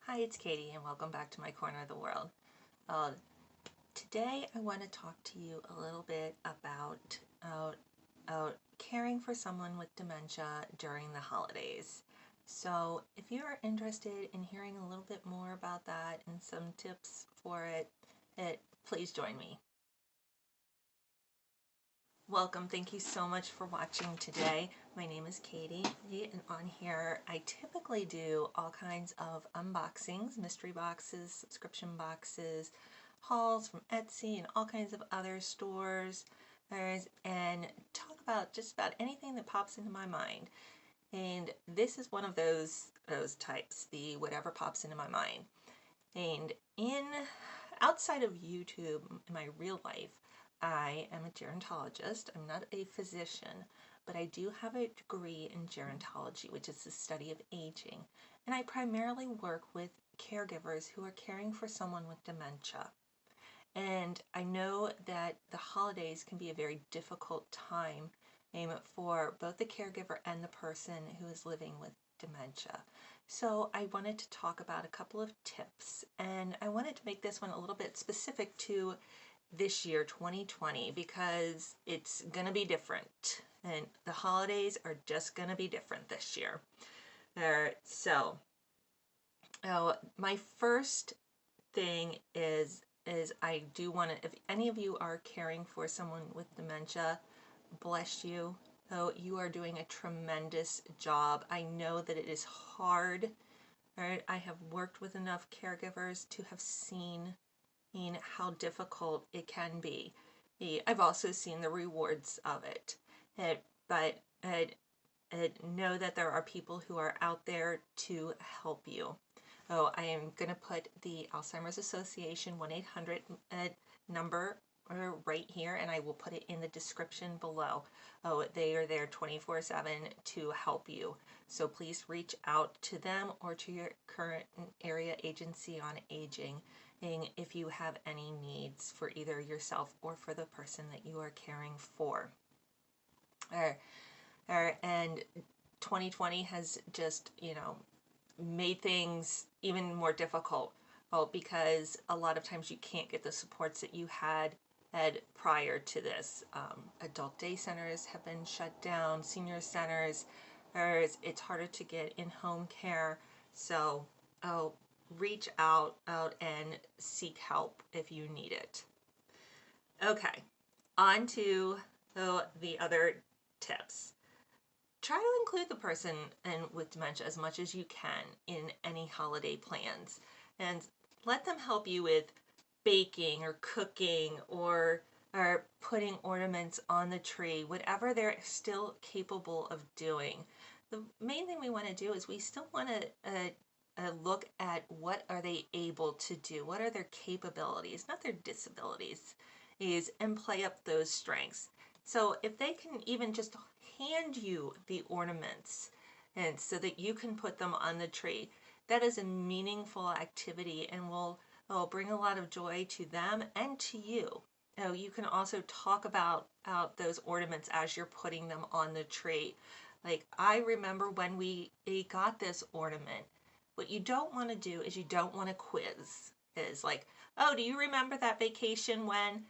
Hi, it's Katie and welcome back to my corner of the world. Today I want to talk to you a little bit about caring for someone with dementia during the holidays. So if you are interested in hearing a little bit more about that and some tips for it, please join me. Welcome. Thank you so much for watching today. My name is Katie, and on here I typically do all kinds of unboxings, mystery boxes, subscription boxes, hauls from Etsy and all kinds of other stores, and talk about just about anything that pops into my mind. And this is one of those types, the whatever pops into my mind. And outside of YouTube, in my real life, I am a gerontologist. I'm not a physician, but I do have a degree in gerontology, which is the study of aging. And I primarily work with caregivers who are caring for someone with dementia. And I know that the holidays can be a very difficult time for both the caregiver and the person who is living with dementia. So I wanted to talk about a couple of tips, and I wanted to make this one a little bit specific to this year, 2020, because it's gonna be different, and the holidays are just gonna be different this year. My first thing is I do want to, if any of you are caring for someone with dementia, bless you. Oh, you are doing a tremendous job. I know that it is hard. Right? I have worked with enough caregivers to have seen how difficult it can be. I've also seen the rewards of it. But know that there are people who are out there to help you. Oh, I am going to put the Alzheimer's Association 1-800 number right here, and I will put it in the description below. Oh, they are there 24/7 to help you. So please reach out to them or to your current area agency on aging if you have any needs for either yourself or for the person that you are caring for. And 2020 has just, made things even more difficult. Well, because a lot of times you can't get the supports that you had prior to this. Adult day centers have been shut down, senior centers, it's harder to get in-home care. So reach out and seek help if you need it. Okay, on to the other tips. Try to include the person with dementia as much as you can in any holiday plans, and let them help you with baking or cooking or putting ornaments on the tree, whatever they're still capable of doing. The main thing we want to do is we still want to look at what are they able to do, what are their capabilities, not their disabilities, and play up those strengths. So if they can even just hand you the ornaments and so that you can put them on the tree, that is a meaningful activity and will bring a lot of joy to them and to you. You can also talk about those ornaments as you're putting them on the tree. Like, I remember when we got this ornament. What you don't want to do is you don't want to quiz. Is like, oh, do you remember that vacation when?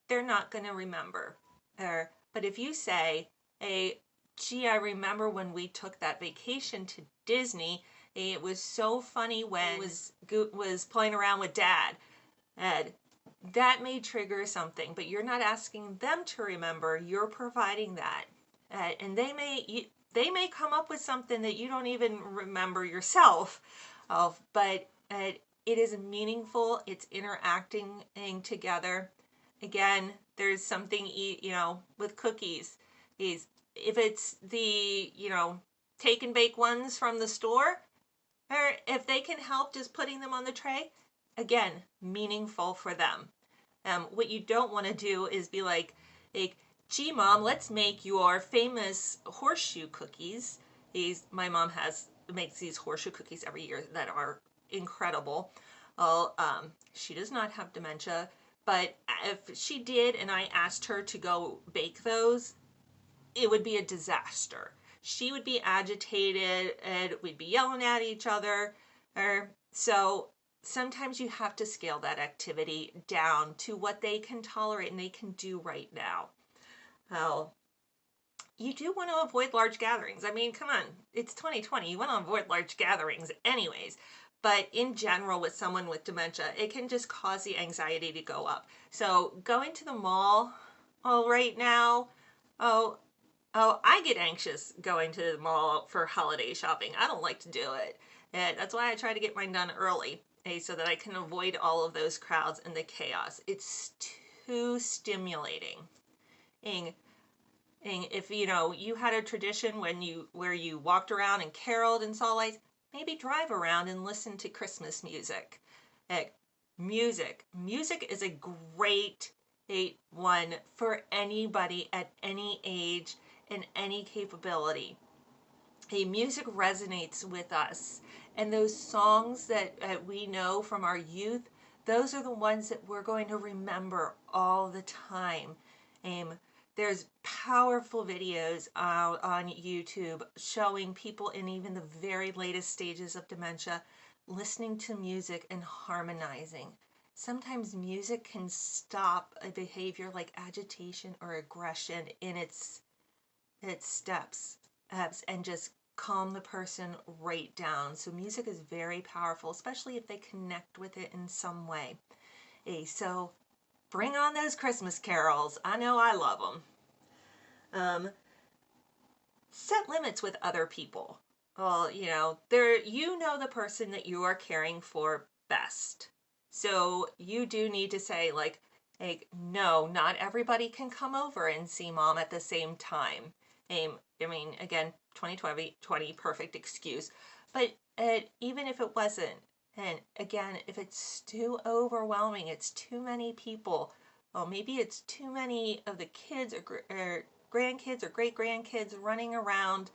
They're not going to remember. But if you say, hey, gee, I remember when we took that vacation to Disney. It was so funny when was playing around with Dad. That may trigger something, but you're not asking them to remember. You're providing that, and they may come up with something that you don't even remember yourself. But it is meaningful. It's interacting together. Again, there's something, with cookies. If it's the, take and bake ones from the store, or if they can help just putting them on the tray, again, meaningful for them. What you don't want to do is be like, gee, Mom, let's make your famous horseshoe cookies. My mom makes these horseshoe cookies every year that are incredible. Well, she does not have dementia, but if she did and I asked her to go bake those, it would be a disaster. She would be agitated and we'd be yelling at each other. So sometimes you have to scale that activity down to what they can tolerate and they can do right now. Well, you do want to avoid large gatherings. I mean, come on, it's 2020. You want to avoid large gatherings anyways. But in general, with someone with dementia, it can just cause the anxiety to go up. So going to the mall, right now, oh, I get anxious going to the mall for holiday shopping. I don't like to do it. And that's why I try to get mine done early, so that I can avoid all of those crowds and the chaos. It's too stimulating. And if you had a tradition where you walked around and caroled and saw lights, maybe drive around and listen to Christmas music. Music is a great one for anybody at any age and any capability. Music resonates with us, and those songs that we know from our youth, those are the ones that we're going to remember all the time. There's powerful videos out on YouTube showing people in even the very latest stages of dementia listening to music and harmonizing. Sometimes music can stop a behavior like agitation or aggression in its steps, and just calm the person right down. So music is very powerful, especially if they connect with it in some way. So bring on those Christmas carols. I know I love them. Set limits with other people. Well, you know the person that you are caring for best. So you do need to say, like, no, not everybody can come over and see mom at the same time. I mean, again, 2020, perfect excuse. But even if it wasn't, and again, if it's too overwhelming, it's too many people, well, maybe it's too many of the kids or grandkids or great grandkids running around,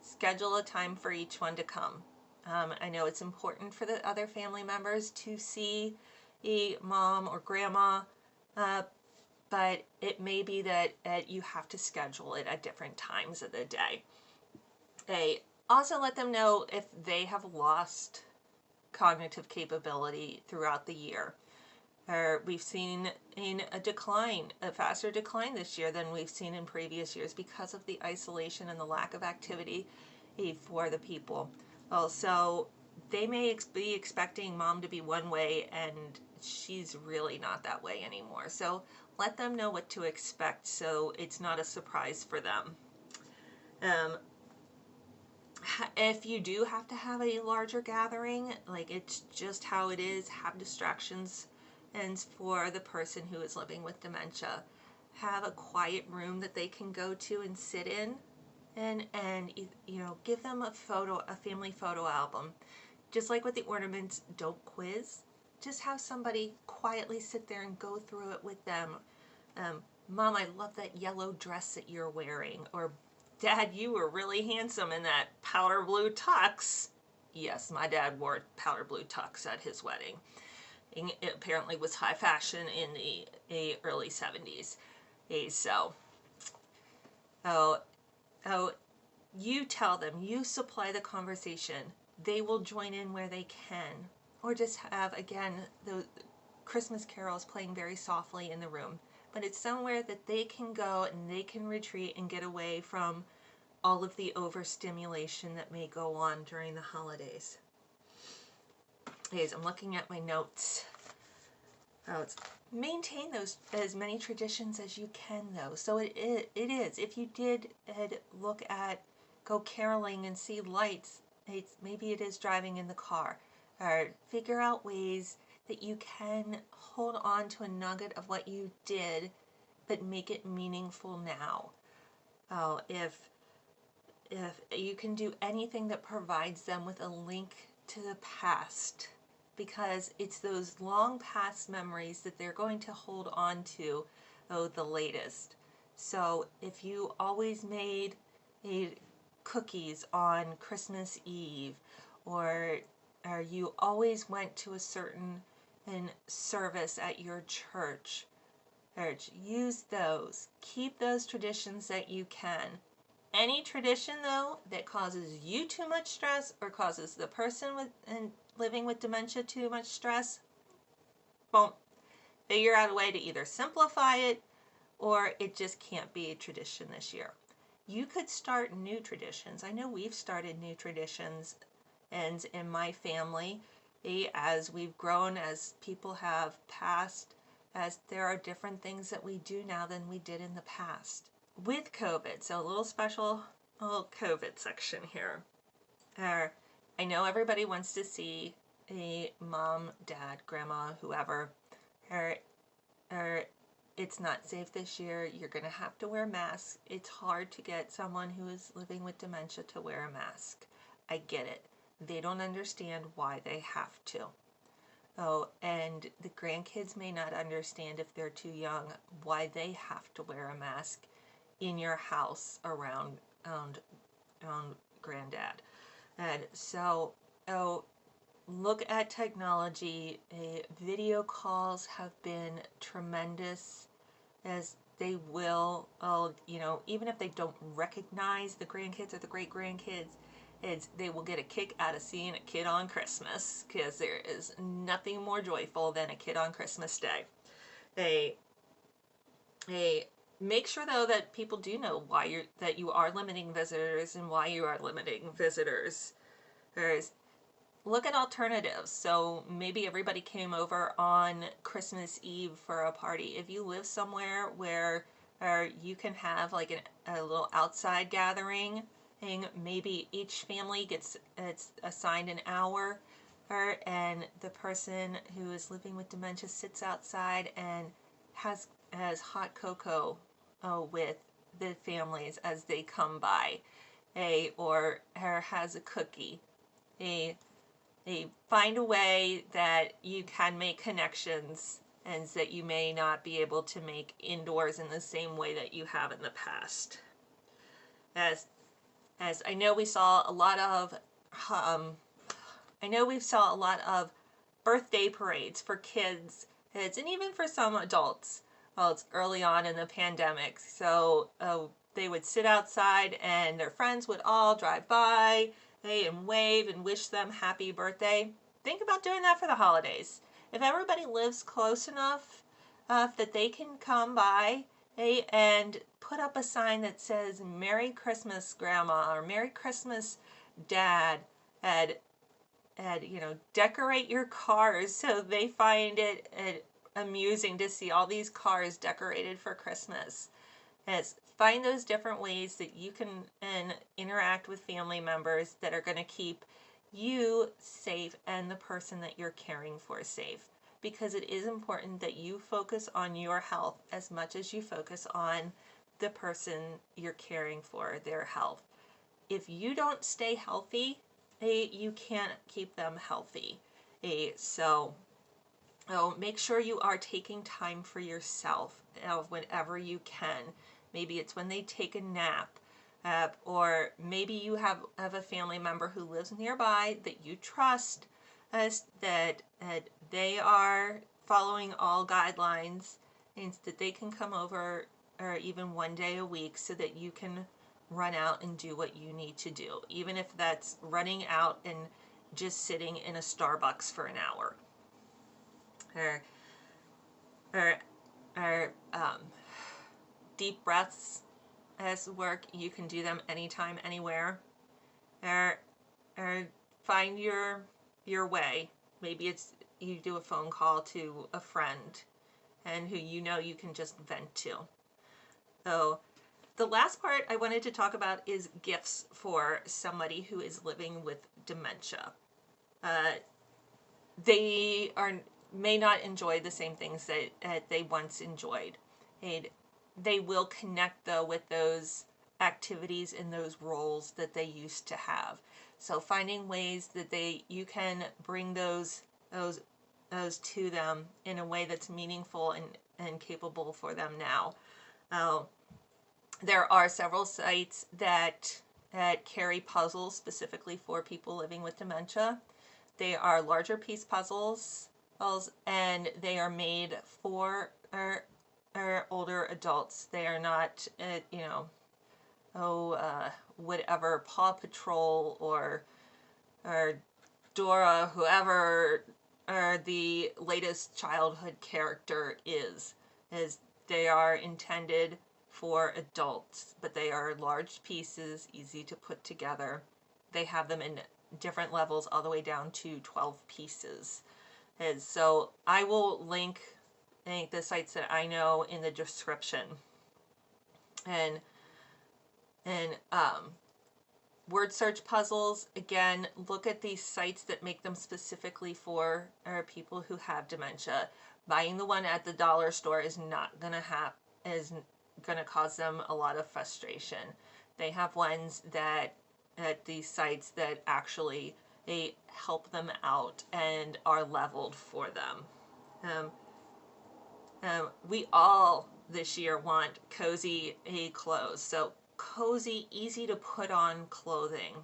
schedule a time for each one to come. I know it's important for the other family members to see a mom or grandma, but it may be that you have to schedule it at different times of the day. Also let them know if they have lost cognitive capability throughout the year. We've seen a faster decline this year than we've seen in previous years because of the isolation and the lack of activity for the people. Also, they may be expecting mom to be one way, and she's really not that way anymore. So let them know what to expect so it's not a surprise for them. If you do have to have a larger gathering, like it's just how it is, have distractions. And for the person who is living with dementia, have a quiet room that they can go to and sit in, and give them a family photo album. Just like with the ornaments, don't quiz. Just have somebody quietly sit there and go through it with them. Mom, I love that yellow dress that you're wearing. Or, Dad, you were really handsome in that powder blue tux. Yes, my dad wore powder blue tux at his wedding. It apparently was high fashion in the early 70s. So, you tell them, you supply the conversation. They will join in where they can. Or just have, again, the Christmas carols playing very softly in the room. But it's somewhere that they can go and they can retreat and get away from all of the overstimulation that may go on during the holidays. I'm looking at my notes. Maintain those as many traditions as you can, though. So it is. If you did look at go caroling and see lights, maybe it is driving in the car. Or figure out ways that you can hold on to a nugget of what you did, but make it meaningful now. If you can do anything that provides them with a link to the past, because it's those long past memories that they're going to hold on to the latest. So if you always made cookies on Christmas Eve, or you always went to a certain service at your church, use those. Keep those traditions that you can. any tradition though that causes you too much stress or causes the person living with dementia too much stress, won't figure out a way to either simplify it or it just can't be a tradition this year. You could start new traditions. I know we've started new traditions and in my family, as we've grown, as people have passed, as there are different things that we do now than we did in the past. With COVID, so a little special little COVID section here. I know everybody wants to see a mom, dad, grandma, whoever, or it's not safe this year. You're going to have to wear masks. It's hard to get someone who is living with dementia to wear a mask. I get it. They don't understand why they have to. Oh, and the grandkids may not understand if they're too young why they have to wear a mask in your house around granddad. And so, look at technology. Video calls have been tremendous, as they will, even if they don't recognize the grandkids or the great grandkids, they will get a kick out of seeing a kid on Christmas, because there is nothing more joyful than a kid on Christmas Day. Make sure though that people do know why that you are limiting visitors and why you are limiting visitors. Look at alternatives. So maybe everybody came over on Christmas Eve for a party. If you live somewhere where you can have like a little outside gathering, and maybe each family gets assigned an hour, and the person who is living with dementia sits outside and has hot cocoa with the families as they come by, or has a cookie. Find a way that you can make connections and that you may not be able to make indoors in the same way that you have in the past. As I know we saw a lot of birthday parades for kids, and even for some adults. Well, it's early on in the pandemic, so they would sit outside and their friends would all drive by and wave and wish them happy birthday. Think about doing that for the holidays. If everybody lives close enough that they can come by and put up a sign that says Merry Christmas Grandma or Merry Christmas Dad, and decorate your cars so they find it amusing to see all these cars decorated for Christmas. Find those different ways that you can interact with family members that are going to keep you safe and the person that you're caring for safe, because it is important that you focus on your health as much as you focus on the person you're caring for, their health. If you don't stay healthy, you can't keep them healthy. So make sure you are taking time for yourself whenever you can. Maybe it's when they take a nap, or maybe you have a family member who lives nearby that you trust, that they are following all guidelines, and that they can come over or even one day a week so that you can run out and do what you need to do, even if that's running out and just sitting in a Starbucks for an hour. Deep breaths as work. You can do them anytime, anywhere. Or find your way. Maybe it's you do a phone call to a friend and who you know you can just vent to. So the last part I wanted to talk about is gifts for somebody who is living with dementia. They may not enjoy the same things that they once enjoyed. They will connect though with those activities and those roles that they used to have. So finding ways that you can bring those to them in a way that's meaningful and capable for them now. There are several sites that carry puzzles specifically for people living with dementia. They are larger piece puzzles, and they are made for our older adults. They are not, whatever Paw Patrol or Dora, whoever, or the latest childhood character is they are intended for adults, but they are large pieces, easy to put together. They have them in different levels all the way down to 12 pieces. And so I will link the sites that I know in the description. And word search puzzles, again, look at these sites that make them specifically for people who have dementia. Buying the one at the dollar store is not gonna cause them a lot of frustration. They have ones that at these sites that actually they help them out and are leveled for them. We all this year want cozy clothes. So cozy, easy to put on clothing.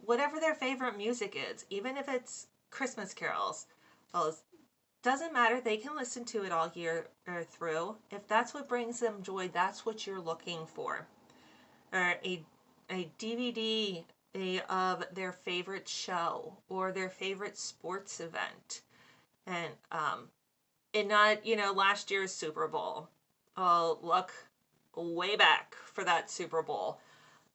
Whatever their favorite music is, even if it's Christmas carols, well, doesn't matter. They can listen to it all year through. If that's what brings them joy, that's what you're looking for. Or a DVD of their favorite show or their favorite sports event. And not, last year's Super Bowl. I'll look way back for that Super Bowl.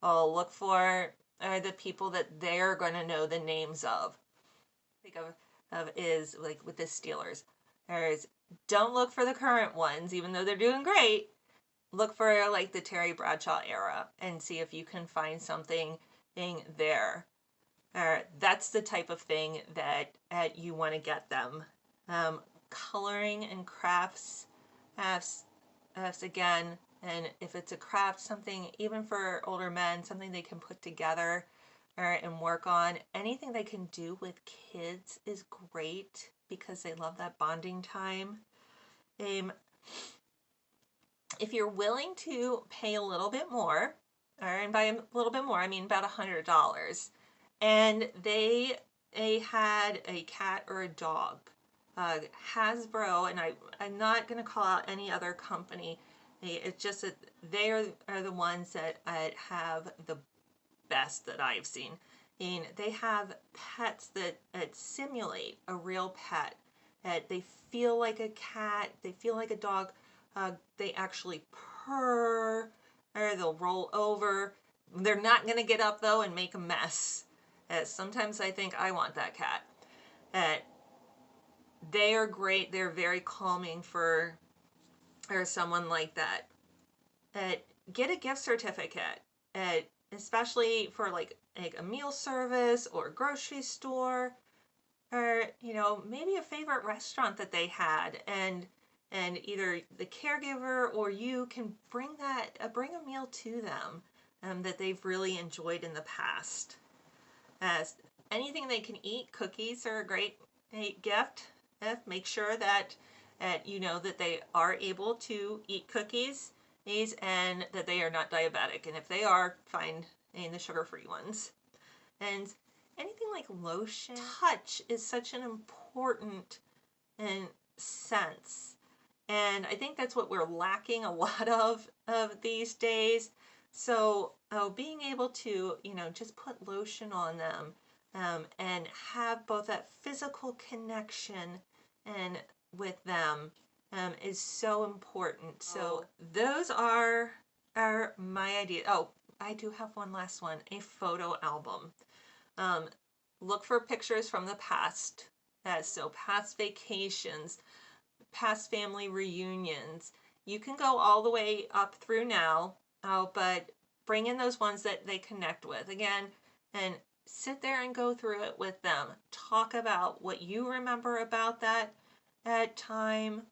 I'll look for the people that they're going to know the names of. Think of is like with the Steelers. Don't look for the current ones, even though they're doing great. Look for like the Terry Bradshaw era and see if you can find something there. That's the type of thing that you want to get them. Coloring and crafts, again, and if it's a craft, something even for older men, something they can put together and work on. Anything they can do with kids is great because they love that bonding time. If you're willing to pay a little bit more, and by a little bit more, I mean about $100, and they had a cat or a dog, Hasbro, and I'm not going to call out any other company. It's just that they are the ones that have the best that I've seen. And they have pets that simulate a real pet. They feel like a cat. They feel like a dog. They actually purr, or they'll roll over. They're not going to get up, though, and make a mess. Sometimes I think I want that cat. They are great. They're very calming for someone like that. Get a gift certificate, especially for like a meal service or grocery store, or maybe a favorite restaurant that they had, and either the caregiver or you can bring a meal to them that they've really enjoyed in the past. Anything they can eat, cookies are a great gift. Make sure that that they are able to eat cookies and that they are not diabetic. And if they are, find the sugar-free ones. And anything like lotion. Touch is such an important sense. And I think that's what we're lacking a lot of these days. So being able to, just put lotion on them and have both that physical connection and with them is so important. So those are my ideas. Oh, I do have one last one, a photo album. Look for pictures from the past. So past vacations, past family reunions. You can go all the way up through now, but bring in those ones that they connect with. Again, and sit there and go through it with them. Talk about what you remember about that at time,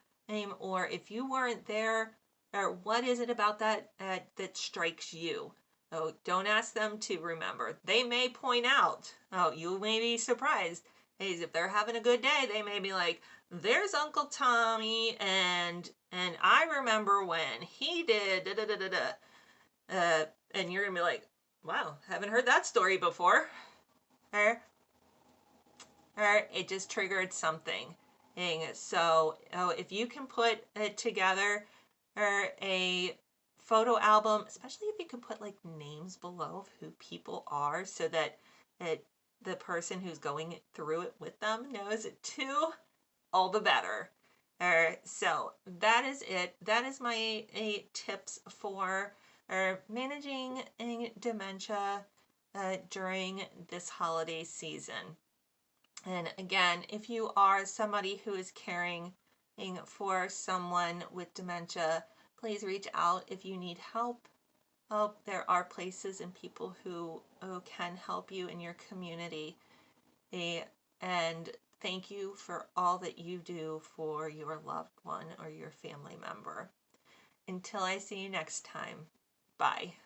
or if you weren't there, or what is it about that that strikes you. Oh, don't ask them to remember. They may point out. Oh, you may be surprised. Hey, if they're having a good day, they may be like, "There's Uncle Tommy, and I remember when he did da da da da da," and you're gonna be like, "Wow, haven't heard that story before." Or it just triggered something. So if you can put it together, or a photo album, especially if you could put like names below of who people are so that the person who's going through it with them knows it too, all the better. So that is it. That is my 8 tips for managing dementia during this holiday season. And again, if you are somebody who is caring for someone with dementia, please reach out if you need help. There are places and people who can help you in your community. And thank you for all that you do for your loved one or your family member. Until I see you next time, bye.